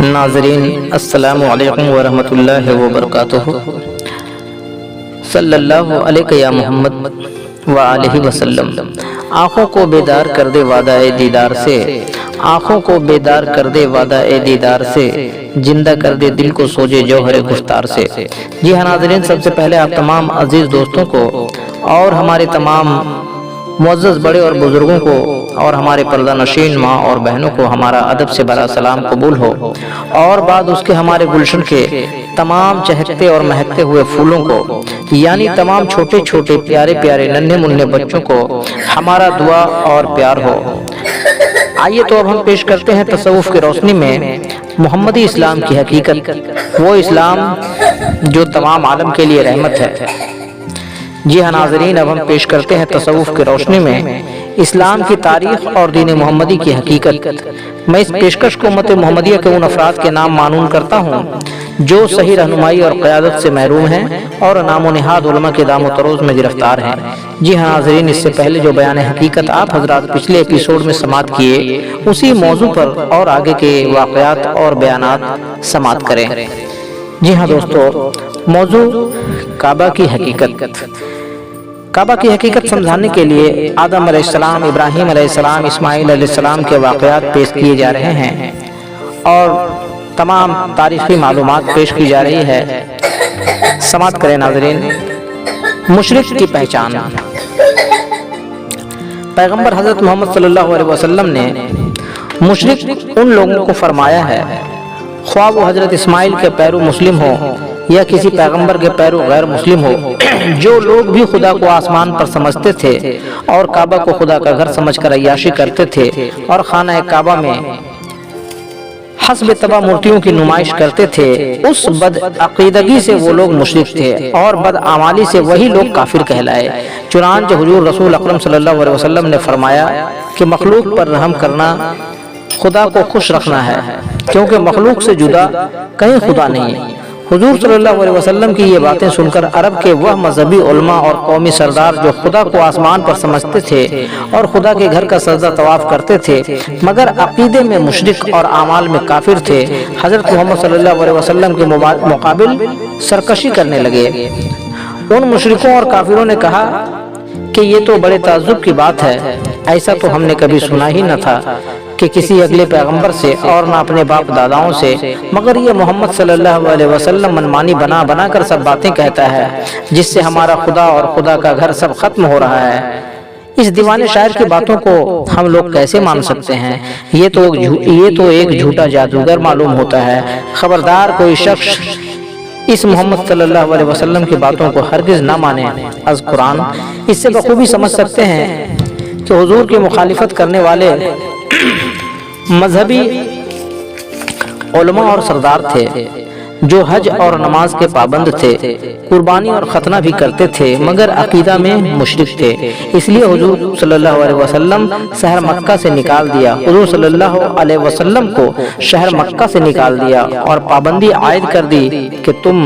नाज़रीन अस्सलामु अलैकुम वरहमतुल्लाहि वबरकातुहू। सल्लल्लाहु अलैहि या मोहम्मद व आलिहि वसल्लम। आँखों को बेदार कर दे वादा-ए दीदार से, आँखों को बेदार कर दे वादा-ए दीदार से, जिंदा कर दे दिल को सोजे जौहर गुफ्तार से। जी हाँ नाज़रीन, सबसे पहले आप तमाम अजीज़ दोस्तों को और हमारे तमाम मुअज़्ज़ज़ बड़े और बुजुर्गों को और हमारे पर्दा नशीन माँ और बहनों को हमारा अदब से भरा सलाम कबूल हो, और बाद उसके हमारे गुलशन के तमाम चहकते और महकते हुए फूलों को, यानी तमाम छोटे छोटे प्यारे प्यारे नन्हे मुन्ने बच्चों को हमारा दुआ और प्यार हो। आइए तो अब हम पेश करते हैं तसव्वुफ़ की रोशनी में मोहम्मदी इस्लाम की हकीकत, वो इस्लाम जो तमाम आलम के लिए रहमत है। जी हाँ नाज़रीन, अब हम पेश करते हैं तसव्वुफ़ की रोशनी में इस्लाम की तारीख़ और दीन मोहम्मदी की हकीकत। मैं इस पेशकश को उम्मत मोहम्मदिया के उन अफराद के नाम मानून करता हूँ जो सही रहनुमाई और क़यादत से महरूम हैं और नामो निहाद उलमा के दामो तरोज़ में गिरफ्तार हैं। जी हाँ नाज़रीन, इससे पहले जो बयान हकीकत आप हजरात पिछले एपिसोड में समात किए, उसी मौजू पर और आगे के वाक़यात और बयानात समात करें। जी हाँ दोस्तों, मौजू काबा की हकीकत। काबा की हकीकत समझाने के लिए आदम अलैहिस्सलाम, इब्राहीम अलैहिस्सलाम, इस्माइल अलैहिस्सलाम के वाक़यात पेश किए जा रहे हैं और तमाम तारीख़ी मालूमात पेश की जा रही है। समात करें नाज़रीन। मुशरिक की पहचान। पैगंबर हज़रत मोहम्मद सल्लल्लाहु अलैहि वसल्लम ने मुशरिक उन लोगों को फरमाया है, ख्वाह वो हज़रत इस्माइल के पैरू मुस्लिम हो या किसी पैगंबर के पैरू गैर मुस्लिम हो, जो लोग भी खुदा को आसमान पर समझते थे और काबा को खुदा का घर समझकर अय्याशी करते थे और खाना काबा में हस्ब तबा मूर्तियों की नुमाइश करते थे, उस बद अकीदगी से वो लोग मुशरिक थे और बद आमाली से वही लोग काफिर कहलाए। चुनांचे हुजूर रसूल अकरम सल्लल्लाहु अलैहि वसल्लम ने फरमाया कि मखलूक पर रहम करना खुदा को खुश रखना है, क्योंकि मखलूक से जुदा कहीं खुदा नहीं है। हुजूर सल्लल्लाहु अलैहि वसल्लम की ये बातें सुनकर अरब के वह मजहबी उलमा और कौमी सरदार जो खुदा को आसमान पर समझते थे और खुदा के घर का सजदा तवाफ करते थे मगर अकीदे में मुशरिक और आमाल में काफिर थे, हजरत मोहम्मद सल्लल्लाहु अलैहि वसल्लम के मुकाबिल सरकशी करने लगे। उन मुशरिकों और काफिरों ने कहा कि ये तो बड़े ताज्जुब की बात है, ऐसा तो हमने कभी सुना ही न था कि किसी अगले पैगंबर से और न अपने बाप दादाओं से, मगर ये मोहम्मद सल्लल्लाहु अलैहि वसल्लम मनमानी बना बना कर सब बातें कहता है जिससे हमारा खुदा और खुदा का घर सब खत्म हो रहा है। इस दीवाने शायर की बातों को हम लोग कैसे मान सकते हैं? ये तो एक झूठा जादूगर मालूम होता है। खबरदार कोई शख्स इस मोहम्मद सल्लल्लाहु अलैहि वसल्लम की बातों को हरगिज ना माने। अज़ कुरान इससे बखूबी समझ सकते हैं कि हुजूर की मुखालिफत करने वाले मजहबी उलमा और सरदार थे जो हज और नमाज के पाबंद थे, कुर्बानी और खतना भी करते थे, मगर अकीदा में मुशरिक थे। इसलिए हुजूर सल्लल्लाहु अलैहि वसल्लम शहर मक्का से निकाल दिया। हुजूर सल्लल्लाहु अलैहि वसल्लम को शहर मक्का से निकाल दिया और पाबंदी आयद कर दी कि तुम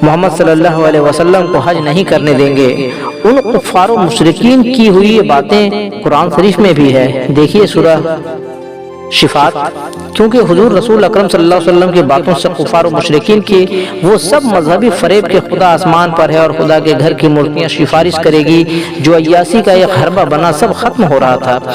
मोहम्मद सल्लल्लाहु अलैहि वसल्लम को हज नहीं करने देंगे। उन कुफ्फार और मुशरिकीन की हुई ये बातें कुरान शरीफ में भी है। देखिए सूरह शिफात, क्योंकि हुजूर रसूल अकरम सल्लल्लाहु अलैहि वसल्लम की बातों से कुफ्फार और मुशरिकीन की वो सब मजहबी फरेब के खुदा आसमान पर है और खुदा के घर की मूर्तियां सिफारिश करेगी जो अय्यासी का एक हरबा बना सब खत्म हो रहा था।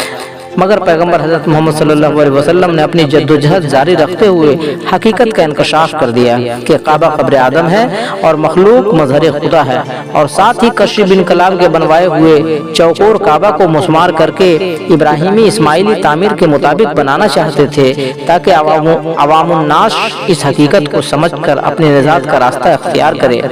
मगर पैगंबर हज़रत मोहम्मद सल्लल्लाहु अलैहि वसल्लम ने अपनी जद्दोजहद जारी रखते हुए हकीकत का इंकशाफ कर दिया कि काबा कब्र आदम है और मखलूक मजहर खुदा है, और साथ ही कश्य बिन कलाम के बनवाए हुए चौकोर काबा को मुस्मार करके इब्राहिमी इस्माइली तामीर के मुताबिक बनाना चाहते थे ताकि अवामुन्नास इस हकीकत को समझकर अपने निजात का रास्ता अख्तियार करे।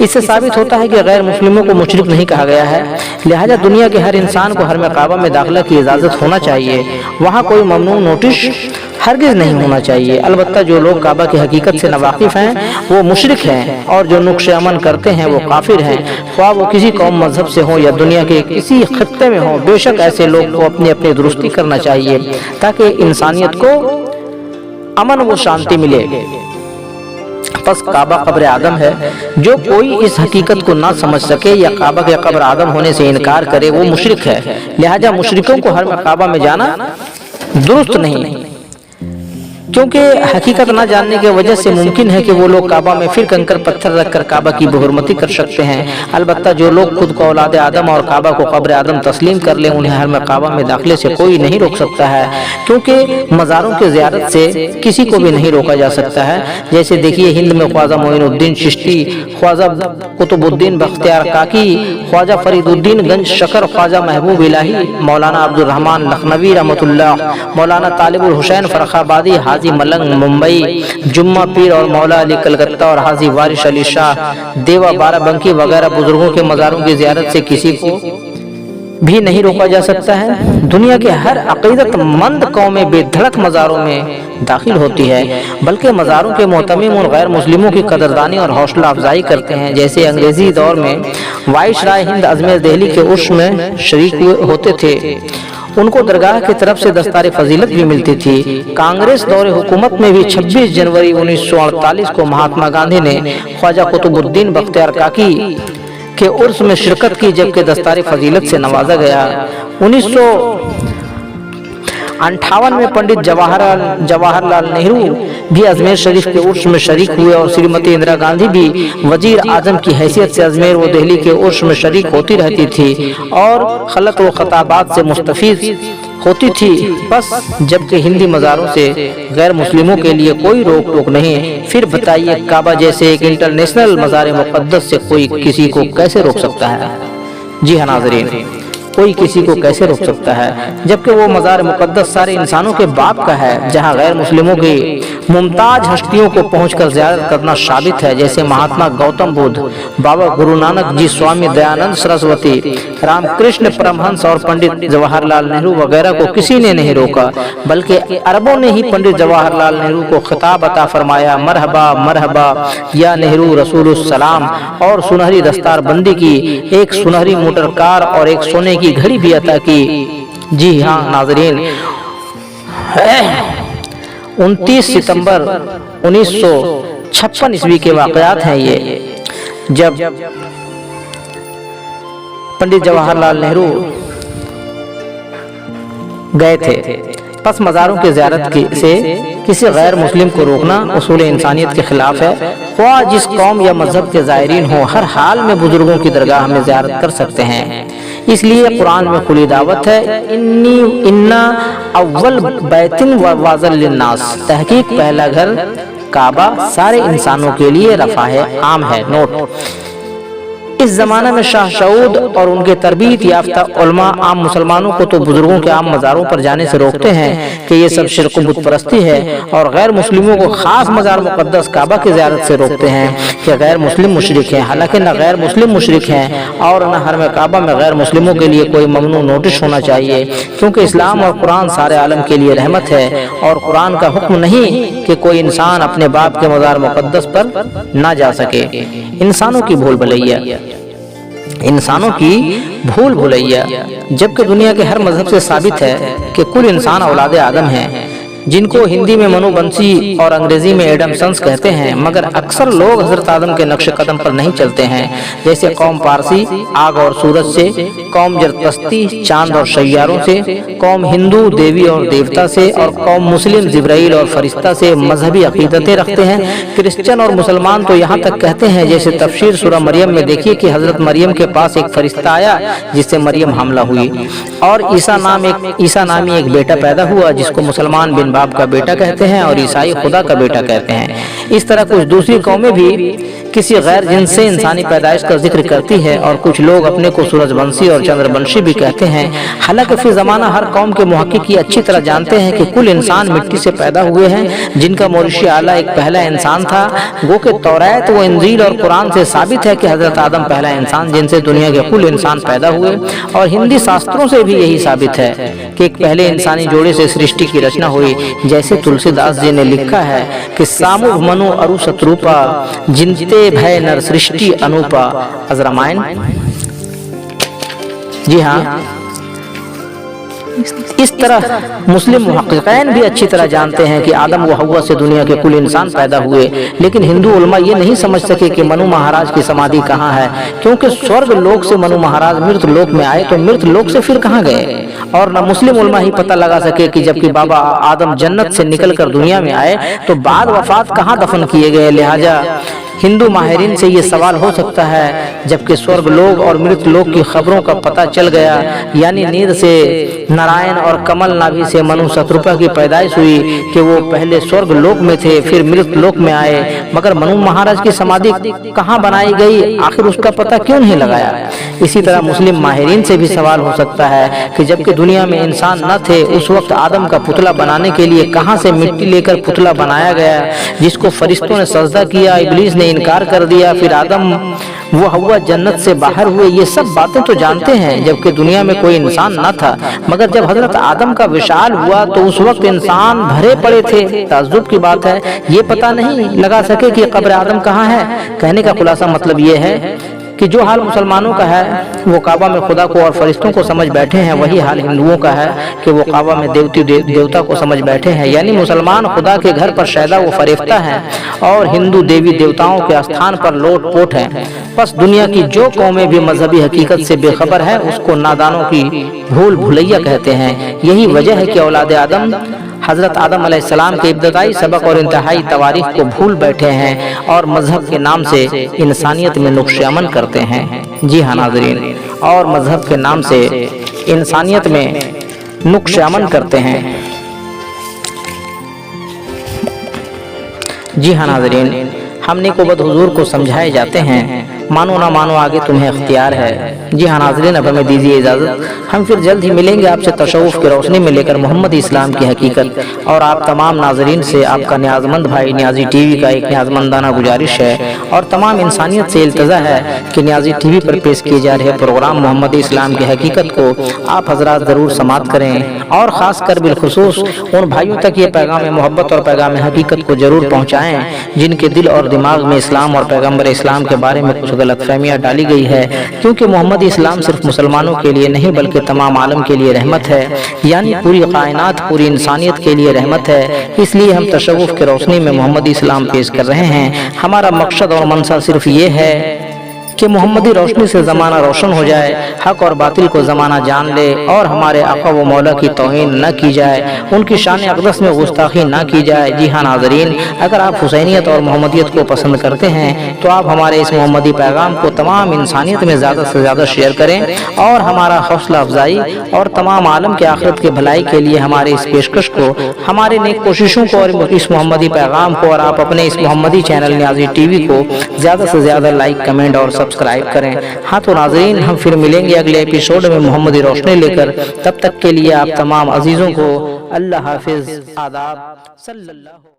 इससे साबित होता है कि गैर मुस्लिमों को मुशरिक नहीं कहा गया है, लिहाजा दुनिया के हर इंसान को हरम काबा में दाखिला की इजाजत होना चाहिए। वहाँ कोई ममनू नोटिस हरगिज नहीं होना चाहिए। अलबत्ता जो लोग काबा की हकीकत से नावाकिफ हैं वो मुशरिक हैं, और जो नुक्श अमन करते हैं वो काफिर हैं, ख्वाह वो किसी कौम मजहब से हो या दुनिया के किसी खित्ते में हो। बेशक ऐसे लोग को अपनी अपनी दुरुस्ती करना चाहिए ताकि इंसानियत को अमन व शांति मिले। बस काबा कब्र आदम है। जो कोई इस हकीकत को ना समझ सके या काबा के कब्र आदम होने से इनकार करे वो मुशरिक है। लिहाजा मुशरिकों को हर काबा में जाना दुरुस्त नहीं। क्योंकि हकीकत न जानने की वजह से मुमकिन है कि वो लोग काबा में फिर कंकर पत्थर रखकर काबा की बेहुरमती कर सकते हैं। अलबत्ता जो लोग खुद को औलाद आदम और काबा को कब्र आदम तस्लीम कर ले, उन्हें हरम काबा में दाखिले से कोई नहीं रोक सकता है, क्योंकि मज़ारों की ज़ियारत से किसी को भी नहीं रोका जा सकता है। जैसे देखिए, हिंद में ख्वाजा मोइनुद्दीन चिश्ती, ख्वाजा कुतुबुद्दीन बख्तियार काकी, ख्वाजा फरीदुद्दीन गंज शकर, ख्वाजा महबूब इलाही, मौलाना अब्दुल रहमान लखनवी रहमतुल्लाह, मौलाना तालिबुल हुसैन फरखाबादी, हाजी मलंग मुंबई, जुम्मा पीर और मौला अली कलकत्ता और हाजी वारिश अली शाह देवा बाराबंकी वगैरह बुजुर्गों के मज़ारों की ज़ियारत से किसी को भी नहीं रोका जा सकता है। दुनिया के हर अक़ीदतमंद कौमें बेधड़क मज़ारों में दाखिल होती है, बल्कि मज़ारों के मोहतमिम और गैर मुस्लिमों की कदरदानी और हौसला अफजाई करते हैं। जैसे अंग्रेज़ी दौर में वाइसराय हिंद अजमेर दिल्ली के उर्स में शरीक होते थे, उनको दरगाह की तरफ से दस्तार फजीलत भी मिलती थी। कांग्रेस दौरे हुकूमत में भी 26 जनवरी 1948 को महात्मा गांधी ने ख्वाजा कुतुबुद्दीन बख्तियार काकी के उर्स में शिरकत की, जबकि दस्तार फजीलत से नवाजा गया। 1958 में पंडित जवाहरलाल नेहरू भी अजमेर शरीफ के उर्स में शरीक हुए और श्रीमती इंदिरा गांधी भी वजीर आजम की हैसियत से अजमेर व दिल्ली के उर्स में शरीक होती रहती थी और खलत व खताबात से मुस्तफीद होती थी। बस जबकि हिंदी मज़ारों से गैर मुस्लिमों के लिए कोई रोक टोक नहीं, फिर बताइए काबा जैसे एक इंटरनेशनल मज़ार मुक़द्दस से कोई किसी को कैसे रोक सकता है? जी हाँ नाज़रीन, कोई किसी को कैसे रोक सकता है, जबकि वो मज़ार मुक़द्दस सारे इंसानों के बाप का है, जहाँ गैर मुस्लिमों की मुमताज हस्तियों को पहुंचकर ज़ियारत करना साबित है। जैसे महात्मा गौतम बुद्ध, बाबा गुरु नानक जी, स्वामी दयानंद सरस्वती, रामकृष्ण परमहंस और पंडित जवाहरलाल नेहरू वगैरह को किसी ने नहीं रोका, बल्कि अरबों ने ही पंडित जवाहरलाल नेहरू को खिताब अता फरमाया, मरहबा मरहबा या नेहरू रसूलुस्सलाम, और सुनहरी दस्तार बंदी की, एक सुनहरी मोटर कार और एक सोने की घड़ी भी अता की। जी हाँ नाज़रीन, 29 सितंबर 1956 ईस्वी के वाक़यात हैं ये, जब पंडित जवाहरलाल नेहरू गए थे। बस मज़ारों की ज़ियारत से किसी गैर मुस्लिम को रोकना उसूल इंसानियत के खिलाफ है। ख्वाह जिस कौम या मजहब के ज़ायरीन हो, हर हाल में बुजुर्गों की दरगाह में ज़ियारत कर सकते हैं। इसलिए कुरान में खुली दावत है, इन्ना अव्वल बैतिन वाज़ल लिन्नास, तहकीक पहला घर काबा सारे इंसानों के लिए रफ़ा है, आम है। नोट, इस ज़माना में शाह सऊद और उनके तरबीत याफ्ता उलमा आम मुसलमानों को तो बुजुर्गों के आम मज़ारों पर जाने से रोकते हैं कि ये सब शिर्क बुत परस्ती है, और गैर मुस्लिमों को खास मज़ार मुक़द्दस काबा की ज़ियारत से रोकते हैं कि गैर मुस्लिम मुशरिक हैं। हालांकि न गैर मुस्लिम मुशरिक हैं और न हरम काबा में गैर मुस्लिमों के लिए कोई ममनू नोटिस होना चाहिए, क्योंकि इस्लाम और कुरान सारे आलम के लिए रहमत है, और कुरान का हुक्म नहीं कि कोई इंसान अपने बाप के मज़ार मुक़द्दस पर ना जा सके। इंसानों की भूल भुलैया, जबकि दुनिया के हर मजहब से साबित है कि कुल इंसान औलाद आदम हैं, जिनको हिंदी में मनुवंशी और अंग्रेजी में एडम सन्स कहते हैं, मगर अक्सर लोग हजरत आदम के नक्श कदम पर नहीं चलते हैं। जैसे कौम पारसी आग और सूरज से, कौम जरदस्ती चांद और सैयारों से, कौम हिंदू देवी और देवता से, और कौम मुस्लिम जिब्राइल और फरिश्ता से मजहबी अकीदतें रखते हैं। क्रिश्चियन और मुसलमान तो यहाँ तक कहते हैं, जैसे तफसीर सूरह मरियम में देखिए कि हजरत मरियम के पास एक फरिश्ता आया जिससे मरियम हमला हुई, और ईसा नामी एक बेटा पैदा हुआ जिसको मुसलमान बिन बाप का बेटा कहते हैं और ईसाई खुदा का बेटा कहते हैं। इस तरह कुछ दूसरी कौमें भी किसी गैर जिन्स से इंसानी पैदाइश का जिक्र करती है, और कुछ लोग अपने को सूरजवंशी और चंद्रवंशी भी कहते हैं। हालांकि फिर जमाना हर कौम के मुहक्किक ये अच्छी तरह जानते हैं कि कुल इंसान मिट्टी से पैदा हुए हैं, जिनका मोरिशी आला एक पहला इंसान था। गो के तौरात व इंजील और कुरान से साबित है कि हजरत आदम पहला इंसान जिनसे दुनिया के कुल इंसान पैदा हुए, और हिंदी शास्त्रों से भी यही साबित है कि एक पहले इंसानी जोड़े से सृष्टि की रचना हुई। जैसे तुलसीदास जी ने लिखा है कि सामु मनु अरु शत्रुपा, जिनते भय नर सृष्टि अनुपा। रामायण। जी हाँ, اس طرح مسلم محققین بھی اچھی طرح جانتے ہیں کہ آدم و حوا سے دنیا کے کل انسان پیدا ہوئے، لیکن ہندو علماء یہ نہیں سمجھ سکے کہ منو مہاراج کی سمادھی کہاں ہے، کیونکہ سورگ لوک سے منو مہاراج مرت لوک میں آئے تو مرت لوک سے پھر کہاں گئے، اور نہ مسلم علماء ہی پتہ لگا سکے کہ جبکہ بابا آدم جنت سے نکل کر دنیا میں آئے تو بعد وفات کہاں دفن کیے گئے۔ لہٰذا ہندو ماہرین سے یہ سوال ہو سکتا ہے جبکہ سورگ لوک اور مرت لوک کی خبروں کا پتہ چل گیا، یعنی نیند سے نارائن اور کمل نابھی سے منو ستروپا کی پیدائش ہوئی کہ وہ پہلے سورگ لوک میں تھے پھر مرت لوک میں آئے، مگر منو مہاراج کی سمادھی کہاں بنائی گئی، آخر اس کا پتہ کیوں نہیں لگایا۔ اسی طرح مسلم ماہرین سے بھی سوال ہو سکتا ہے کہ جبکہ دنیا میں انسان نہ تھے اس وقت آدم کا پتلا بنانے کے لیے کہاں سے مٹی لے کر پتلا بنایا گیا جس کو فرشتوں نے سجدہ کیا، ابلیس نے انکار کر دیا، پھر آدم وہ حوا جنت سے باہر ہوئے۔ یہ سب باتیں تو جانتے ہیں جبکہ دنیا میں کوئی انسان نہ تھا، مگر جب حضرت آدم کا وشال ہوا تو اس وقت انسان بھرے پڑے تھے۔ تعجب کی بات ہے یہ پتہ نہیں لگا سکے کہ قبر آدم کہاں ہے۔ کہنے کا خلاصہ مطلب یہ ہے کہ جو حال مسلمانوں کا ہے وہ کعبہ میں خدا کو اور فرشتوں کو سمجھ بیٹھے ہیں، وہی حال ہندوؤں کا ہے کہ وہ کعبہ میں دیوتا کو سمجھ بیٹھے ہیں، یعنی مسلمان خدا کے گھر پر شیدا و فریفتہ ہیں اور ہندو دیوی دیوتاؤں کے استھان پر لوٹ پوٹ ہیں۔ بس دنیا کی جو قومیں بھی مذہبی حقیقت سے بے خبر ہے اس کو نادانوں کی بھول بھلیا کہتے ہیں۔ یہی وجہ ہے کہ اولاد آدم حضرت آدم علیہ السلام کے ابتدائی سبق اور انتہائی تواریخ کو بھول بیٹھے ہیں اور مذہب کے نام سے انسانیت میں نقش امن کرتے ہیں۔ جی ہاں ناظرین، اور مذہب کے نام سے انسانیت میں نقش امن کرتے ہیں۔ جی ہاں ناظرین، ہم نیک و بد حضور کو سمجھائے جاتے ہیں، مانو نہ مانو آگے تمہیں اختیار ہے۔ جی ہاں ناظرین، اب ہمیں دیجیے اجازت، ہم پھر جلد ہی ملیں گے آپ سے تصوف کی روشنی میں لے کر محمد اسلام کی حقیقت۔ اور آپ تمام ناظرین سے آپ کا نیاز مند بھائی نیازی ٹی وی کا ایک نیاز مندانہ گزارش ہے اور تمام انسانیت سے التجا ہے کہ نیازی ٹی وی پر پیش کیے جا رہے پروگرام محمد اسلام کی حقیقت کو آپ حضرات ضرور سماعت کریں، اور خاص کر بالخصوص ان بھائیوں تک یہ پیغام محبت اور پیغام حقیقت کو ضرور پہنچائیں جن کے دل اور دماغ میں اسلام اور پیغمبر اسلام کے بارے میں کچھ غلط فہمیاں ڈالی گئی ہے، کیونکہ محمد اسلام صرف مسلمانوں کے لیے نہیں بلکہ تمام عالم کے لیے رحمت ہے، یعنی پوری کائنات پوری انسانیت کے لیے رحمت ہے۔ اس لیے ہم تصوف کی روشنی میں محمد اسلام پیش کر رہے ہیں۔ ہمارا مقصد اور منشا صرف یہ ہے کہ محمدی روشنی سے زمانہ روشن ہو جائے، حق اور باطل کو زمانہ جان لے، اور ہمارے آقا و مولا کی توہین نہ کی جائے، ان کی شان اقدس میں گستاخی نہ کی جائے۔ جی ہاں ناظرین، اگر آپ حسینیت اور محمدیت کو پسند کرتے ہیں تو آپ ہمارے اس محمدی پیغام کو تمام انسانیت میں زیادہ سے زیادہ شیئر کریں، اور ہمارا حوصلہ افزائی اور تمام عالم کے آخرت کے بھلائی کے لیے ہمارے اس پیشکش کو، ہمارے نیک کوششوں کو اور اس محمدی پیغام کو، اور آپ اپنے اس محمدی چینل نیازی ٹی وی کو زیادہ سے زیادہ لائک، کمنٹ اور سبسکرائب کریں۔ ہاں تو ناظرین، ہم پھر ملیں گے اگلے ایپیسوڈ میں محمدی روشنی لے کر۔ تب تک کے لیے آپ تمام عزیزوں کو اللہ حافظ، آداب، صلی اللہ